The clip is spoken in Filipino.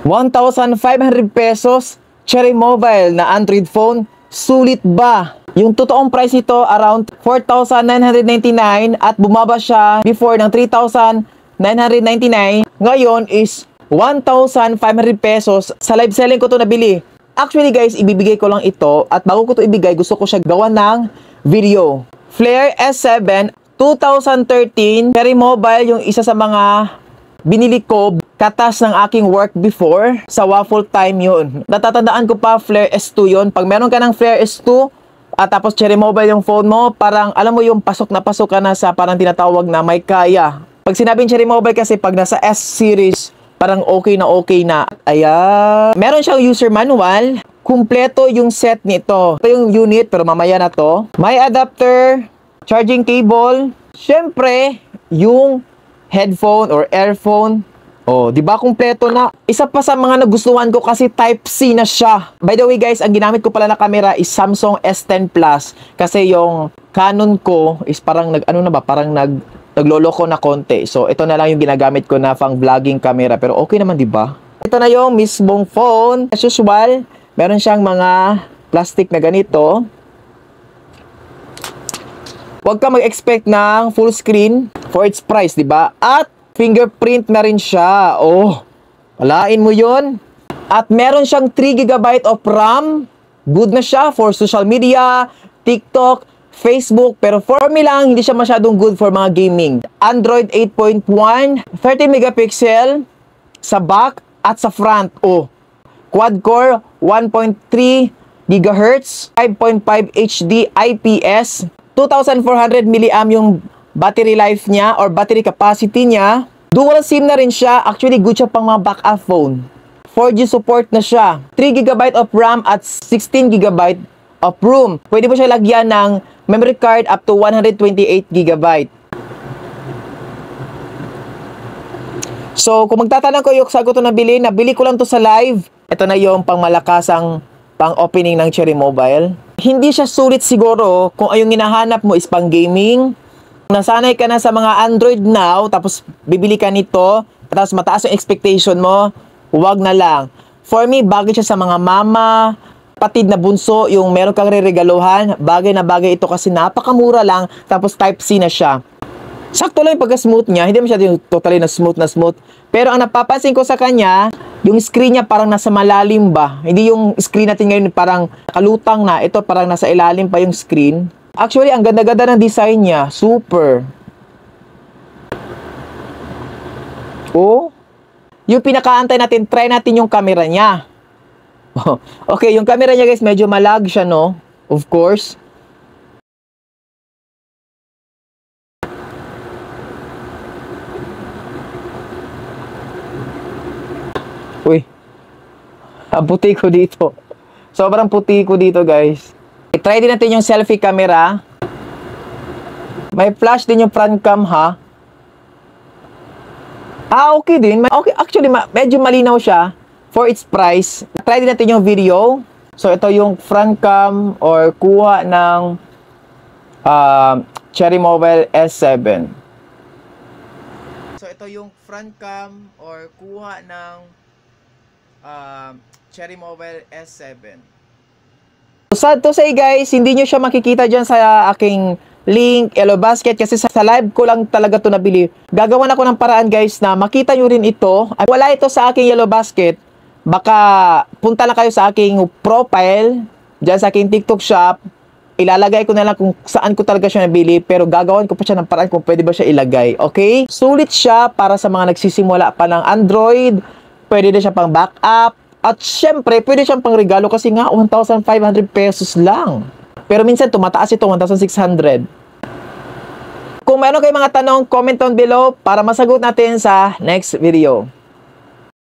1,500 pesos, Cherry Mobile na Android phone, sulit ba? Yung totoong price nito around 4,999 at bumaba siya before ng 3,999. Ngayon is 1,500 pesos. Sa live selling ko to nabili. Actually guys, ibibigay ko lang ito at bago ko to ibigay, gusto ko siya gawa ng video. Flare S7 2013, Cherry Mobile, yung isa sa mga binili ko katas ng aking work before. Sa waffle time yun. Natatandaan ko pa, Flare S2 yun. Pag meron ka ng Flare S2 at tapos Cherry Mobile yung phone mo, parang alam mo yung pasok ka na sa parang tinatawag na may kaya. Pag sinabing Cherry Mobile kasi pag nasa S series, parang okay na. Ayan. Meron siyang user manual. Kumpleto yung set nito. Ito yung unit pero mamaya na to. May adapter, charging cable, syempre yung headphone or earphone. Oh, 'di ba kumpleto na? Isa pa sa mga nagustuhan ko kasi Type-C na siya. By the way guys, ang ginamit ko pala na camera is Samsung S10 Plus kasi yung Canon ko is parang nagloloko na konti. So ito na lang yung ginagamit ko na pang vlogging camera pero okay naman 'di ba? Ito na yung mismong phone. As usual, meron siyang mga plastic na ganito. Huwag ka mag-expect ng full screen for its price, di ba? At fingerprint na rin siya. Oh, walain mo yun. At meron siyang 3 GB of RAM. Good na siya for social media, TikTok, Facebook. Pero for me lang, hindi siya masyadong good for mga gaming. Android 8.1, 30 megapixel sa back at sa front. Oh, quad-core, 1.3 GHz, 5.5 HD IPS, 2,400 mAh yung battery life niya or battery capacity niya. Dual SIM na rin siya. Actually, good siya pang mga backup phone. 4G support na siya. 3 GB of RAM at 16 GB of room. Pwede mo siya lagyan ng memory card up to 128 GB. So, kung magtatanong ko yung sagot ko nabili ko lang to sa live. Ito na yung pangmalakasang pang-opening ng Cherry Mobile. Hindi siya sulit siguro kung yung hinahanap mo is pang gaming. Nasanay ka na sa mga Android now, tapos bibili ka nito, tapos mataas yung expectation mo, huwag na lang. For me, bagay siya sa mga mama, patid na bunso, yung meron kang re-regaluhan, bagay na bagay ito kasi napakamura lang, tapos Type-C na siya. Sakto lang yung pagka-smooth niya, hindi masyado yung totally na smooth. Pero ang napapansin ko sa kanya, yung screen niya parang nasa malalim ba? Hindi yung screen natin ngayon parang kalutang na. Ito parang nasa ilalim pa yung screen. Actually, ang ganda-ganda ng design niya. Super. Oh. Yung pinakaantay natin, try natin yung camera niya. Okay, yung camera niya guys, medyo malag siya, no? Of course. Uy, ang puti ko dito. Sobrang puti ko dito, guys. I-try din natin yung selfie camera. May flash din yung front cam, ha? Okay din. Okay, actually, medyo malinaw siya for its price. Try din natin yung video. So, ito yung front cam or kuha ng Cherry Mobile S7. So, ito yung front cam or kuha ng Cherry Mobile S7. Sad to say guys, hindi nyo siya makikita dyan sa aking link, Yellow Basket, kasi sa live ko lang talaga to nabili. Gagawan ako ng paraan guys na makita nyo rin ito. Ay, wala ito sa aking Yellow Basket, baka punta lang kayo sa aking profile, dyan sa aking TikTok shop. Ilalagay ko na lang kung saan ko talaga siya nabili, pero gagawan ko pa siya ng paraan kung pwede ba siya ilagay. Okay? Sulit siya para sa mga nagsisimula pa ng Android. Pwede na siya pang backup. At syempre, pwede siyang pang regalo kasi nga 1,500 pesos lang. Pero minsan tumataas ito, 1,600. Kung meron kayong mga tanong, comment down below para masagot natin sa next video.